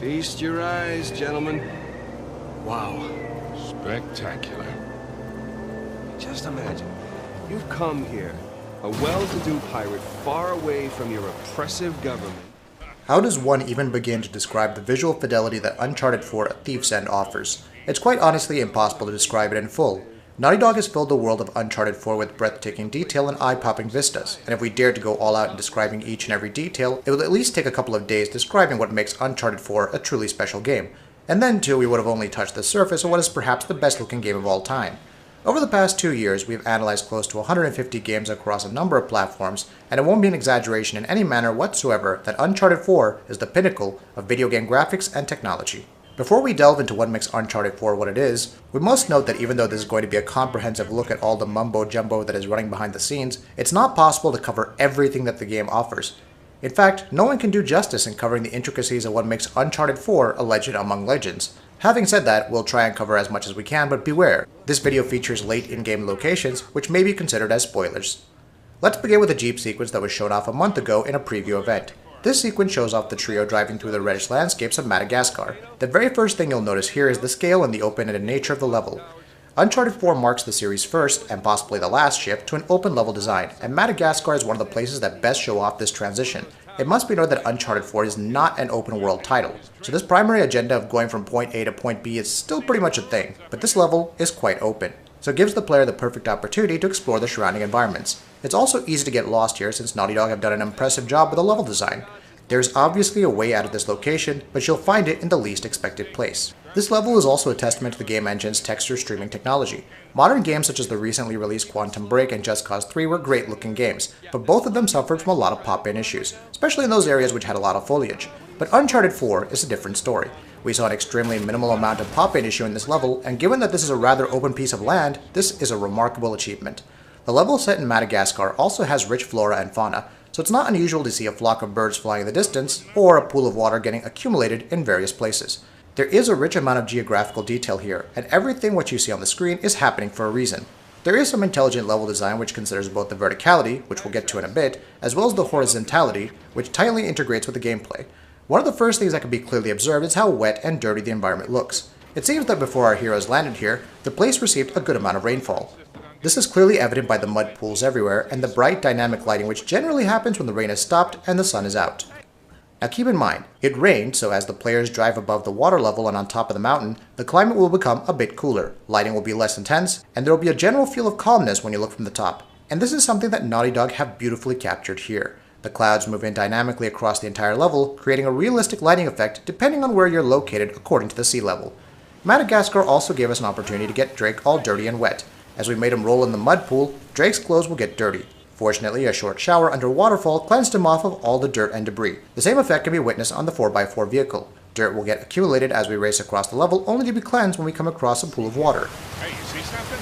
Feast your eyes, gentlemen. Wow. Spectacular. Just imagine, you've come here, a well-to-do pirate far away from your oppressive government. How does one even begin to describe the visual fidelity that Uncharted 4: A Thief's End offers? It's quite honestly impossible to describe it in full. Naughty Dog has filled the world of Uncharted 4 with breathtaking detail and eye-popping vistas, and if we dared to go all out in describing each and every detail, it would at least take a couple of days describing what makes Uncharted 4 a truly special game. And then too, we would have only touched the surface of what is perhaps the best looking game of all time. Over the past 2 years, we've analyzed close to 150 games across a number of platforms, and it won't be an exaggeration in any manner whatsoever that Uncharted 4 is the pinnacle of video game graphics and technology. Before we delve into what makes Uncharted 4 what it is, we must note that even though this is going to be a comprehensive look at all the mumbo-jumbo that is running behind the scenes, it's not possible to cover everything that the game offers. In fact, no one can do justice in covering the intricacies of what makes Uncharted 4 a legend among legends. Having said that, we'll try and cover as much as we can, but beware, this video features late in-game locations, which may be considered as spoilers. Let's begin with a Jeep sequence that was shown off a month ago in a preview event. This sequence shows off the trio driving through the reddish landscapes of Madagascar. The very first thing you'll notice here is the scale and the open-ended nature of the level. Uncharted 4 marks the series' first, and possibly the last, shift to an open-level design, and Madagascar is one of the places that best show off this transition. It must be noted that Uncharted 4 is not an open-world title, so this primary agenda of going from point A to point B is still pretty much a thing, but this level is quite open, so it gives the player the perfect opportunity to explore the surrounding environments. It's also easy to get lost here since Naughty Dog have done an impressive job with the level design. There's obviously a way out of this location, but you'll find it in the least expected place. This level is also a testament to the game engine's texture streaming technology. Modern games such as the recently released Quantum Break and Just Cause 3 were great looking games, but both of them suffered from a lot of pop-in issues, especially in those areas which had a lot of foliage. But Uncharted 4 is a different story. We saw an extremely minimal amount of pop-in issue in this level, and given that this is a rather open piece of land, this is a remarkable achievement. The level set in Madagascar also has rich flora and fauna, so it's not unusual to see a flock of birds flying in the distance, or a pool of water getting accumulated in various places. There is a rich amount of geographical detail here, and everything what you see on the screen is happening for a reason. There is some intelligent level design which considers both the verticality, which we'll get to in a bit, as well as the horizontality, which tightly integrates with the gameplay. One of the first things that can be clearly observed is how wet and dirty the environment looks. It seems that before our heroes landed here, the place received a good amount of rainfall. This is clearly evident by the mud pools everywhere and the bright dynamic lighting which generally happens when the rain has stopped and the sun is out. Now keep in mind, it rained, so as the players drive above the water level and on top of the mountain, the climate will become a bit cooler, lighting will be less intense, and there will be a general feel of calmness when you look from the top. And this is something that Naughty Dog have beautifully captured here. The clouds move in dynamically across the entire level, creating a realistic lighting effect depending on where you're located according to the sea level. Madagascar also gave us an opportunity to get Drake all dirty and wet. As we made him roll in the mud pool, Drake's clothes will get dirty. Fortunately, a short shower under a waterfall cleansed him off of all the dirt and debris. The same effect can be witnessed on the 4x4 vehicle. Dirt will get accumulated as we race across the level, only to be cleansed when we come across a pool of water. Hey, you see something?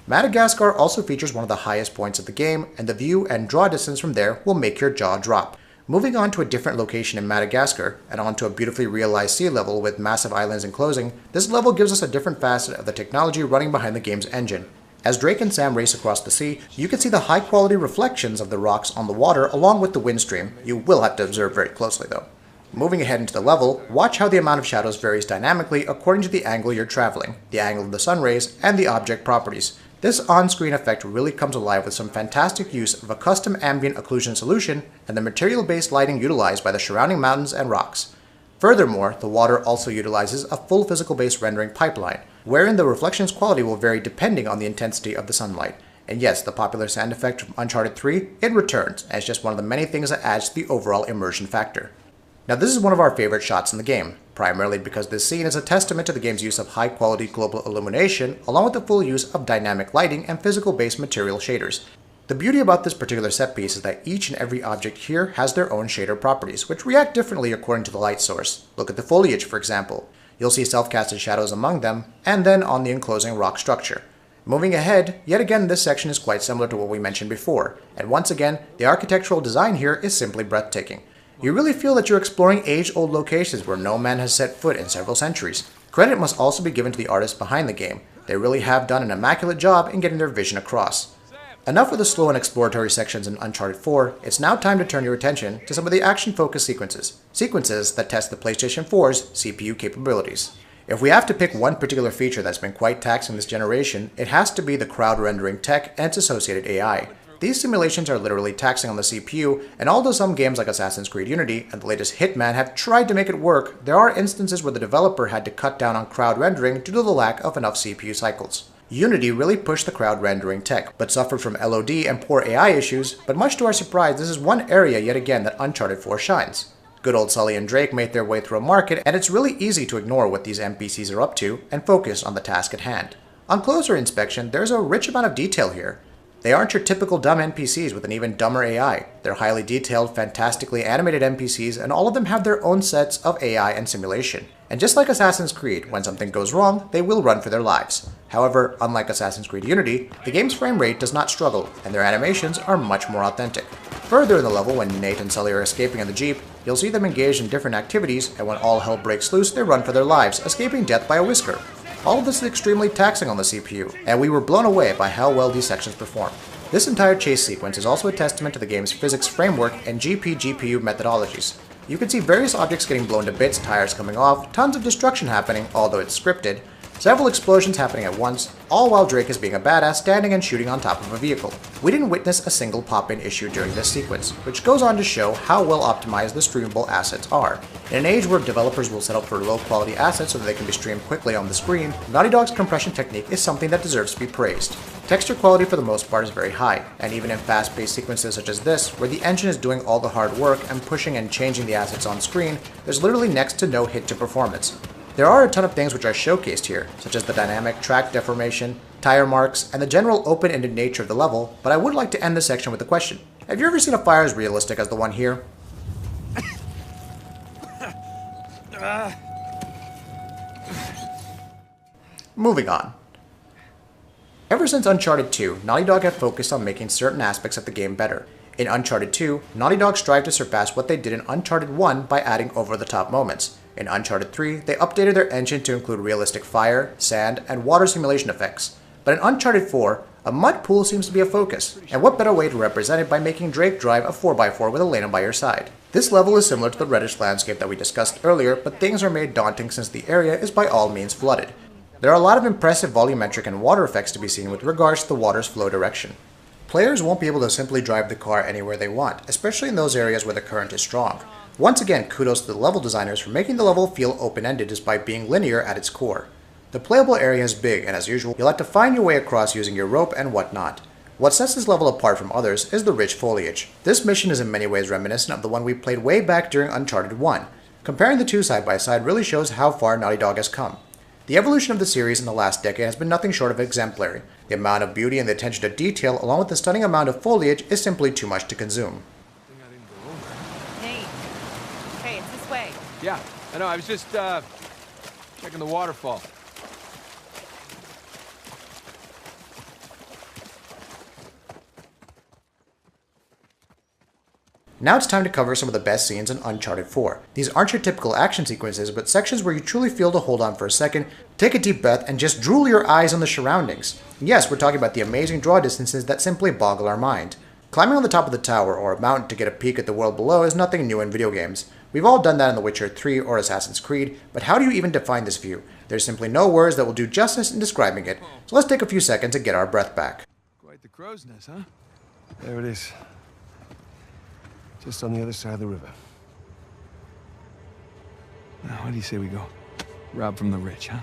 Madagascar also features one of the highest points of the game, and the view and draw distance from there will make your jaw drop. Moving on to a different location in Madagascar, and onto a beautifully realized sea level with massive islands enclosing, this level gives us a different facet of the technology running behind the game's engine. As Drake and Sam race across the sea, you can see the high-quality reflections of the rocks on the water along with the wind stream. You will have to observe very closely though. Moving ahead into the level, watch how the amount of shadows varies dynamically according to the angle you're traveling, the angle of the sun rays, and the object properties. This on-screen effect really comes alive with some fantastic use of a custom ambient occlusion solution and the material-based lighting utilized by the surrounding mountains and rocks. Furthermore, the water also utilizes a full physical-based rendering pipeline, wherein the reflections quality will vary depending on the intensity of the sunlight. And yes, the popular sand effect from Uncharted 3, it returns, as just one of the many things that adds to the overall immersion factor. Now this is one of our favorite shots in the game, primarily because this scene is a testament to the game's use of high-quality global illumination, along with the full use of dynamic lighting and physical-based material shaders. The beauty about this particular set piece is that each and every object here has their own shader properties, which react differently according to the light source. Look at the foliage, for example. You'll see self-casted shadows among them, and then on the enclosing rock structure. Moving ahead, yet again this section is quite similar to what we mentioned before, and once again, the architectural design here is simply breathtaking. You really feel that you're exploring age-old locations where no man has set foot in several centuries. Credit must also be given to the artists behind the game. They really have done an immaculate job in getting their vision across. Enough with the slow and exploratory sections in Uncharted 4, it's now time to turn your attention to some of the action-focused sequences. Sequences that test the PlayStation 4's CPU capabilities. If we have to pick one particular feature that's been quite taxing this generation, it has to be the crowd rendering tech and its associated AI. These simulations are literally taxing on the CPU, and although some games like Assassin's Creed Unity and the latest Hitman have tried to make it work, there are instances where the developer had to cut down on crowd rendering due to the lack of enough CPU cycles. Unity really pushed the crowd rendering tech, but suffered from LOD and poor AI issues, but much to our surprise, this is one area yet again that Uncharted 4 shines. Good old Sully and Drake made their way through a market, and it's really easy to ignore what these NPCs are up to and focus on the task at hand. On closer inspection, there's a rich amount of detail here. They aren't your typical dumb NPCs with an even dumber AI. They're highly detailed, fantastically animated NPCs, and all of them have their own sets of AI and simulation. And just like Assassin's Creed, when something goes wrong, they will run for their lives. However, unlike Assassin's Creed Unity, the game's frame rate does not struggle, and their animations are much more authentic. Further in the level, when Nate and Sully are escaping in the Jeep, you'll see them engaged in different activities, and when all hell breaks loose, they run for their lives, escaping death by a whisker. All of this is extremely taxing on the CPU, and we were blown away by how well these sections perform. This entire chase sequence is also a testament to the game's physics framework and GP-GPU methodologies. You can see various objects getting blown to bits, tires coming off, tons of destruction happening, although it's scripted, several explosions happening at once, all while Drake is being a badass standing and shooting on top of a vehicle. We didn't witness a single pop-in issue during this sequence, which goes on to show how well optimized the streamable assets are. In an age where developers will settle for low-quality assets so that they can be streamed quickly on the screen, Naughty Dog's compression technique is something that deserves to be praised. Texture quality for the most part is very high, and even in fast-paced sequences such as this, where the engine is doing all the hard work and pushing and changing the assets on screen, there's literally next to no hit to performance. There are a ton of things which are showcased here, such as the dynamic track deformation, tire marks, and the general open-ended nature of the level, but I would like to end this section with a question. Have you ever seen a fire as realistic as the one here? Moving on. Ever since Uncharted 2, Naughty Dog have focused on making certain aspects of the game better. In Uncharted 2, Naughty Dog strived to surpass what they did in Uncharted 1 by adding over-the-top moments. In Uncharted 3, they updated their engine to include realistic fire, sand, and water simulation effects. But in Uncharted 4, a mud pool seems to be a focus, and what better way to represent it by making Drake drive a 4x4 with Elena by your side. This level is similar to the reddish landscape that we discussed earlier, but things are made daunting since the area is by all means flooded. There are a lot of impressive volumetric and water effects to be seen with regards to the water's flow direction. Players won't be able to simply drive the car anywhere they want, especially in those areas where the current is strong. Once again, kudos to the level designers for making the level feel open-ended despite being linear at its core. The playable area is big, and as usual, you'll have to find your way across using your rope and whatnot. What sets this level apart from others is the rich foliage. This mission is in many ways reminiscent of the one we played way back during Uncharted 1. Comparing the two side by side really shows how far Naughty Dog has come. The evolution of the series in the last decade has been nothing short of exemplary. The amount of beauty and the attention to detail, along with the stunning amount of foliage, is simply too much to consume. Hey, it's this way. Yeah, I know, I was just, checking the waterfall. Now it's time to cover some of the best scenes in Uncharted 4. These aren't your typical action sequences, but sections where you truly feel to hold on for a second, take a deep breath, and just drool your eyes on the surroundings. Yes, we're talking about the amazing draw distances that simply boggle our mind. Climbing on the top of the tower or a mountain to get a peek at the world below is nothing new in video games. We've all done that in The Witcher 3 or Assassin's Creed, but how do you even define this view? There's simply no words that will do justice in describing it, so let's take a few seconds to get our breath back. Quite the crow's nest, huh? There it is. Just on the other side of the river. Now, what do you say we go? Rob from the rich, huh?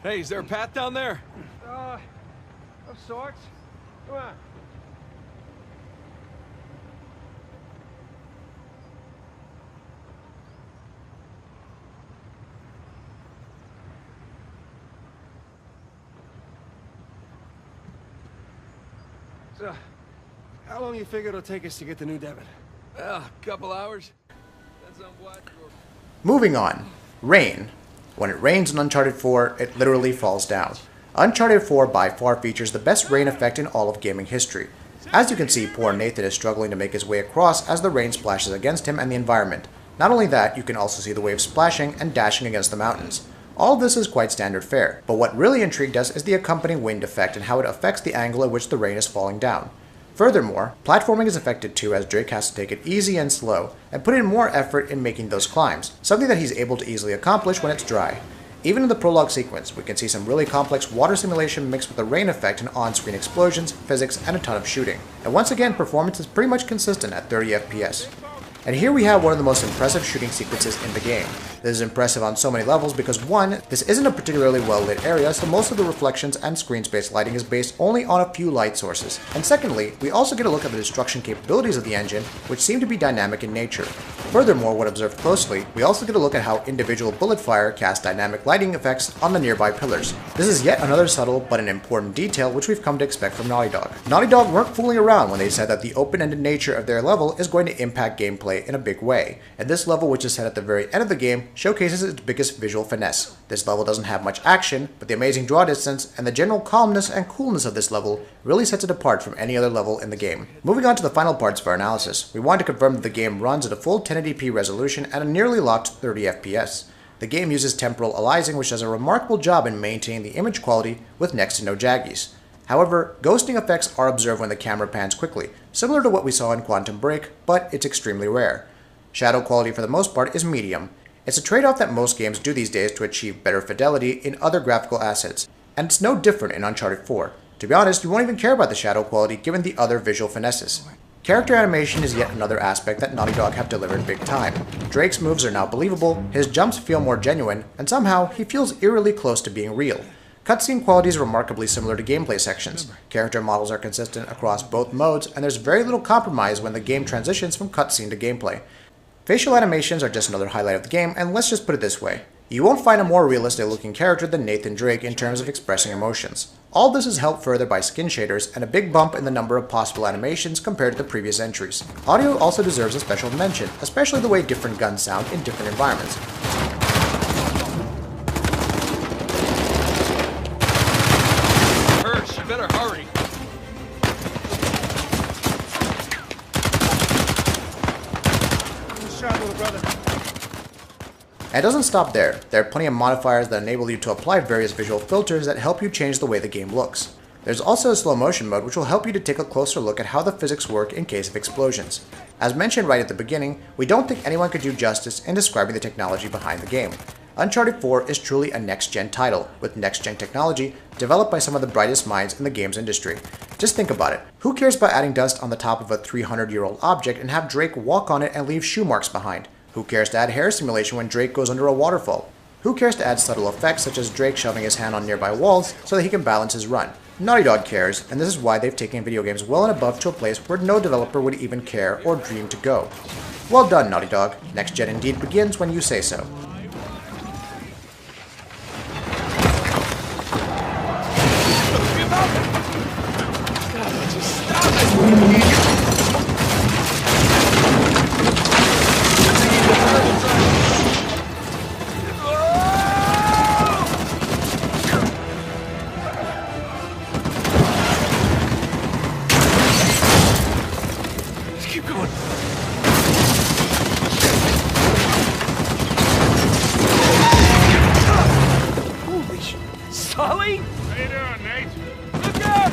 Hey, is there a path down there? Of sorts. Come on. So, how long you figure it'll take us to get to New Devon? Well, a couple hours. Depends on what. Moving on. Rain. When it rains in Uncharted 4, it literally falls down. Uncharted 4 by far features the best rain effect in all of gaming history. As you can see, poor Nathan is struggling to make his way across as the rain splashes against him and the environment. Not only that, you can also see the waves splashing and dashing against the mountains. All of this is quite standard fare, but what really intrigued us is the accompanying wind effect and how it affects the angle at which the rain is falling down. Furthermore, platforming is affected too, as Drake has to take it easy and slow, and put in more effort in making those climbs, something that he's able to easily accomplish when it's dry. Even in the prologue sequence, we can see some really complex water simulation mixed with the rain effect and on-screen explosions, physics, and a ton of shooting. And once again, performance is pretty much consistent at 30 FPS. And here we have one of the most impressive shooting sequences in the game. This is impressive on so many levels because 1. This isn't a particularly well lit area, so most of the reflections and screen space lighting is based only on a few light sources. And secondly, we also get a look at the destruction capabilities of the engine, which seem to be dynamic in nature. Furthermore, when observed closely, we also get a look at how individual bullet fire casts dynamic lighting effects on the nearby pillars. This is yet another subtle but an important detail which we've come to expect from Naughty Dog. Naughty Dog weren't fooling around when they said that the open-ended nature of their level is going to impact gameplay in a big way, and this level, which is set at the very end of the game, showcases its biggest visual finesse. This level doesn't have much action, but the amazing draw distance and the general calmness and coolness of this level really sets it apart from any other level in the game. Moving on to the final parts of our analysis, we want to confirm that the game runs at a full 1080p resolution at a nearly locked 30 FPS. The game uses temporal aliasing, which does a remarkable job in maintaining the image quality with next to no jaggies. However, ghosting effects are observed when the camera pans quickly, similar to what we saw in Quantum Break, but it's extremely rare. Shadow quality for the most part is medium. It's a trade-off that most games do these days to achieve better fidelity in other graphical assets, and it's no different in Uncharted 4. To be honest, you won't even care about the shadow quality given the other visual finesses. Character animation is yet another aspect that Naughty Dog have delivered big time. Drake's moves are now believable, his jumps feel more genuine, and somehow he feels eerily close to being real. Cutscene quality is remarkably similar to gameplay sections. Character models are consistent across both modes, and there's very little compromise when the game transitions from cutscene to gameplay. Facial animations are just another highlight of the game, and let's just put it this way. You won't find a more realistic looking character than Nathan Drake in terms of expressing emotions. All this is helped further by skin shaders and a big bump in the number of possible animations compared to the previous entries. Audio also deserves a special mention, especially the way different guns sound in different environments. Hirsch, you better hurry. And it doesn't stop there. There are plenty of modifiers that enable you to apply various visual filters that help you change the way the game looks. There's also a slow motion mode which will help you to take a closer look at how the physics work in case of explosions. As mentioned right at the beginning, we don't think anyone could do justice in describing the technology behind the game. Uncharted 4 is truly a next-gen title, with next-gen technology developed by some of the brightest minds in the games industry. Just think about it. Who cares about adding dust on the top of a 300-year-old object and have Drake walk on it and leave shoe marks behind? Who cares to add hair simulation when Drake goes under a waterfall? Who cares to add subtle effects such as Drake shoving his hand on nearby walls so that he can balance his run? Naughty Dog cares, and this is why they've taken video games well and above to a place where no developer would even care or dream to go. Well done, Naughty Dog. Next Gen indeed begins when you say so. Keep going. Holy sh... Sully? How you doing, Nate? Look out!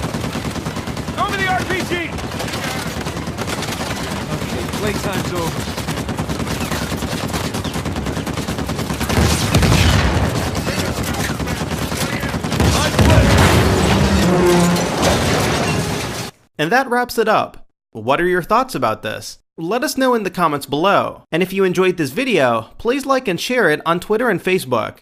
Throw me the RPG! Okay, playtime's over. And that wraps it up. What are your thoughts about this? Let us know in the comments below. And if you enjoyed this video, please like and share it on Twitter and Facebook.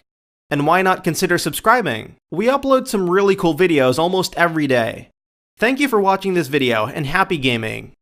And why not consider subscribing? We upload some really cool videos almost every day. Thank you for watching this video and happy gaming!